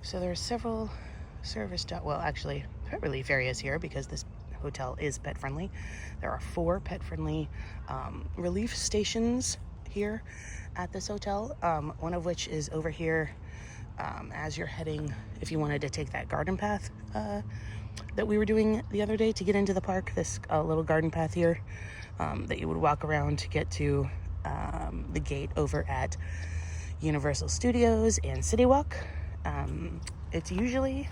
So there are several well, actually, pet relief areas here because this hotel is pet friendly. There are 4 pet friendly relief stations here at this hotel. One of which is over here as you're heading, if you wanted to take that garden path that we were doing the other day to get into the park, this little garden path here that you would walk around to get to the gate over at Universal Studios and City Walk. It's usually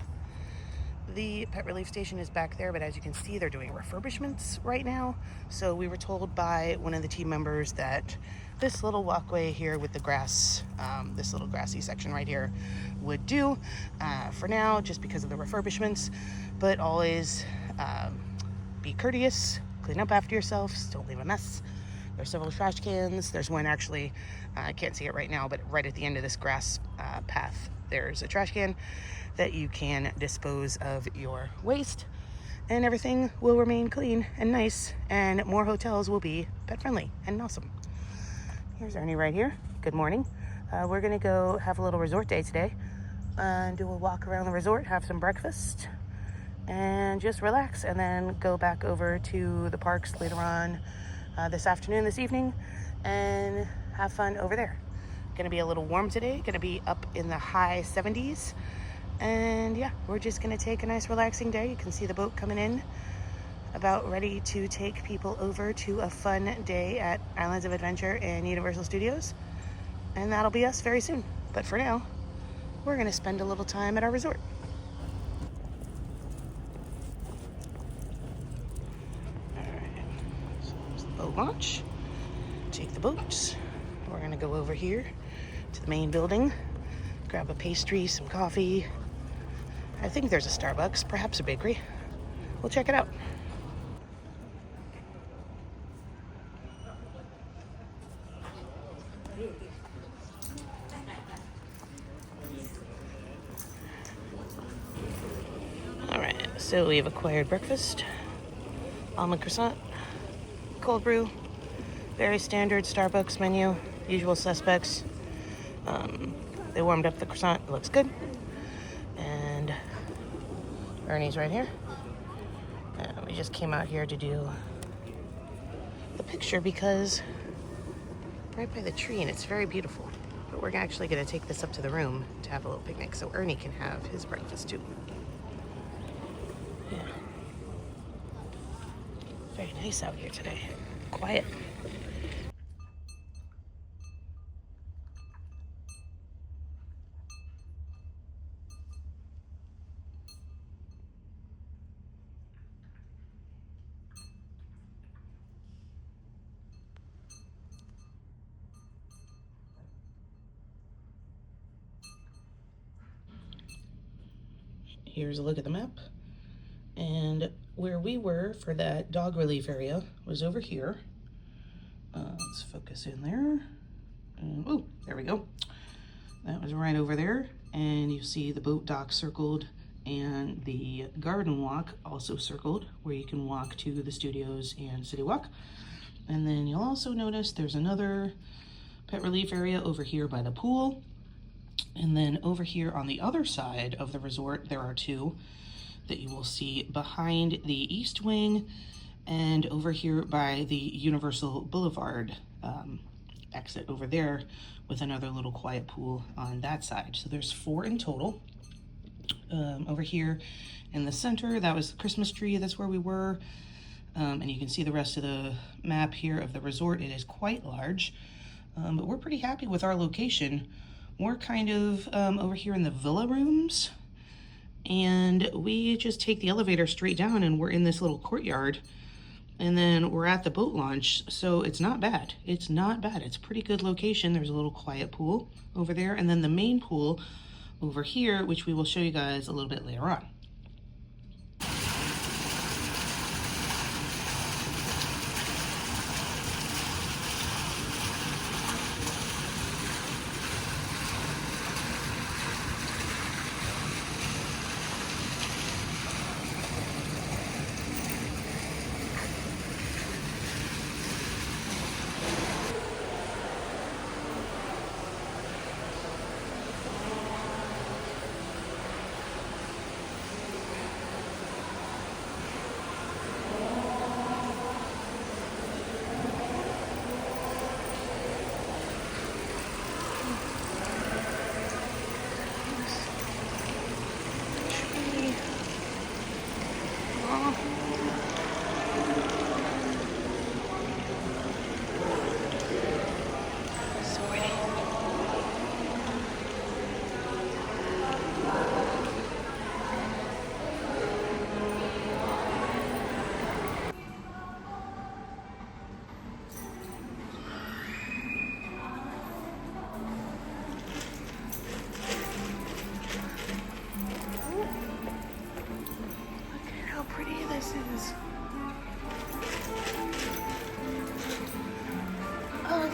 the pet relief station is back there, but as you can see, they're doing refurbishments right now. So we were told by one of the team members that this little walkway here with the grass, this little grassy section right here would do for now, just because of the refurbishments. But always be courteous, clean up after yourselves, don't leave a mess. There's several trash cans. There's one actually, I can't see it right now, but right at the end of this grass path, there's a trash can that you can dispose of your waste, and everything will remain clean and nice, and more hotels will be pet friendly and awesome. Here's Ernie right here. Good morning. We're gonna go have a little resort day today and do a walk around the resort, have some breakfast, and just relax, and then go back over to the parks later on this evening, and have fun over there. Gonna be a little warm today, gonna be up in the high 70s. And yeah, we're just gonna take a nice relaxing day. You can see the boat coming in, about ready to take people over to a fun day at Islands of Adventure and Universal Studios. And that'll be us very soon. But for now, we're gonna spend a little time at our resort. All right, so there's the boat launch. Take the boats. We're gonna go over here to the main building, grab a pastry, some coffee. I think there's a Starbucks, perhaps a bakery. We'll check it out. All right, so we have acquired breakfast, almond croissant, cold brew, very standard Starbucks menu, usual suspects. They warmed up the croissant, it looks good. And Ernie's right here. We just came out here to do the picture because right by the tree, and it's very beautiful. But we're actually gonna take this up to the room to have a little picnic so Ernie can have his breakfast too. Yeah. Very nice out here today. Quiet. Here's a look at the map. And where we were for that dog relief area was over here. Let's focus in there. Oh, there we go. That was right over there. And you see the boat dock circled and the garden walk also circled, where you can walk to the studios and City Walk. And then you'll also notice there's another pet relief area over here by the pool. And then over here on the other side of the resort, there are 2 that you will see behind the east wing and over here by the Universal Boulevard exit over there, with another little quiet pool on that side. So there's 4 in total. Over here in the center, that was the Christmas tree, that's where we were. And you can see the rest of the map here of the resort. It is quite large, but we're pretty happy with our location. We're kind of over here in the villa rooms, and we just take the elevator straight down and we're in this little courtyard, and then we're at the boat launch. So it's not bad. It's not bad. It's a pretty good location. There's a little quiet pool over there, and then the main pool over here, which we will show you guys a little bit later on.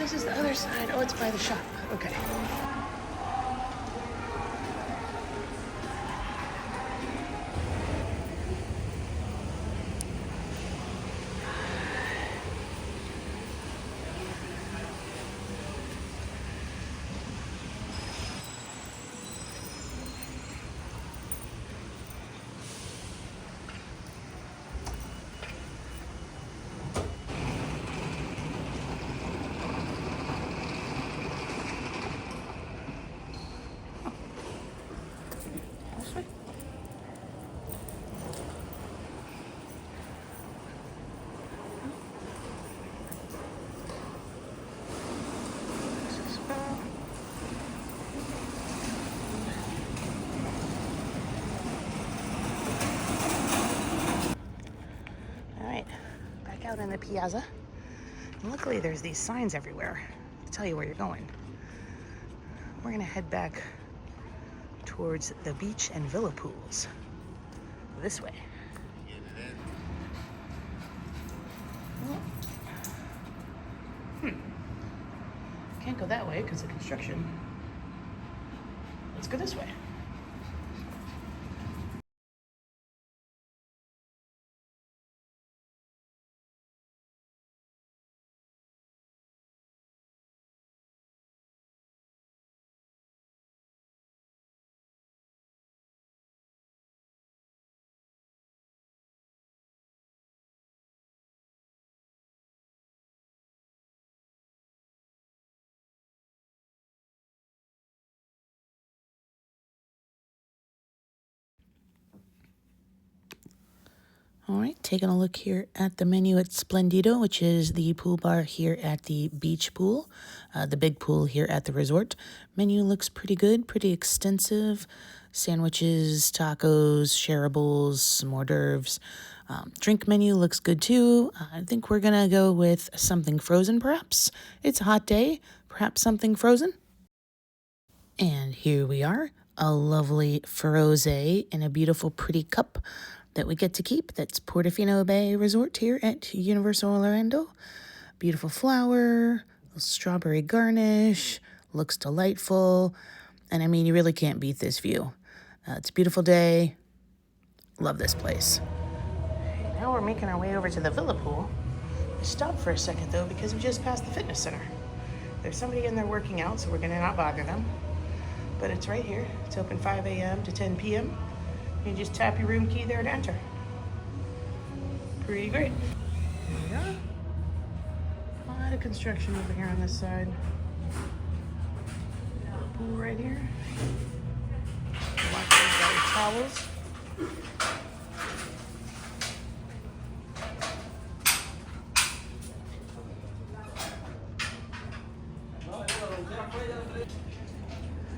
this is the other side. Oh, it's by the shop. Okay. Out in the piazza. And luckily there's these signs everywhere to tell you where you're going. We're gonna head back towards the beach and villa pools. This way. Can't go that way because of construction. Let's go this way. All right, taking a look here at the menu at Splendido, which is the pool bar here at the beach pool, the big pool here at the resort. Menu looks pretty good, pretty extensive. Sandwiches, tacos, shareables, some hors d'oeuvres. Drink menu looks good too. I think we're gonna go with something frozen perhaps. It's a hot day, perhaps something frozen. And here we are, a lovely Frosé in a beautiful pretty cup that we get to keep. That's Portofino Bay Resort here at Universal Orlando. Beautiful flower, strawberry garnish, looks delightful. And I mean, you really can't beat this view. It's a beautiful day. Love this place. Now we're making our way over to the villa pool. We stopped for a second though because we just passed the fitness center. There's somebody in there working out, so we're gonna not bother them. But it's right here. It's open 5 a.m. to 10 p.m. You just tap your room key there to enter. Pretty great. There we are. A lot of construction over here on this side. Pool right here. Watch these got your towels.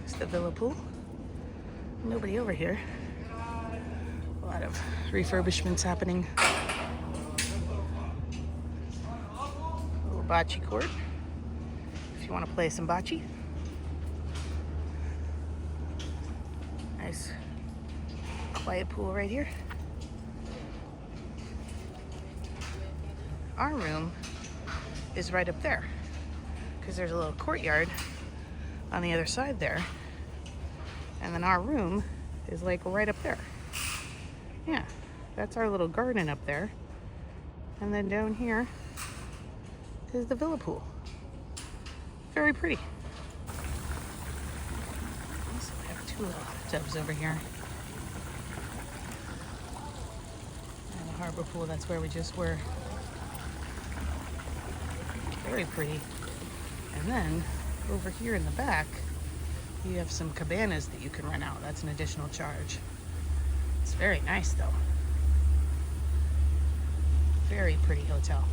It's the villa pool. Nobody over here. A lot of refurbishments happening. A little bocce court if you want to play some bocce. Nice quiet pool right here. Our room is right up there because there's a little courtyard on the other side there. And then our room is like right up there. Yeah, that's our little garden up there. And then down here is the villa pool. Very pretty. So we have two little hot tubs over here. And the harbor pool, that's where we just were. Very pretty. And then over here in the back, you have some cabanas that you can rent out. That's an additional charge. It's very nice though. Very pretty hotel.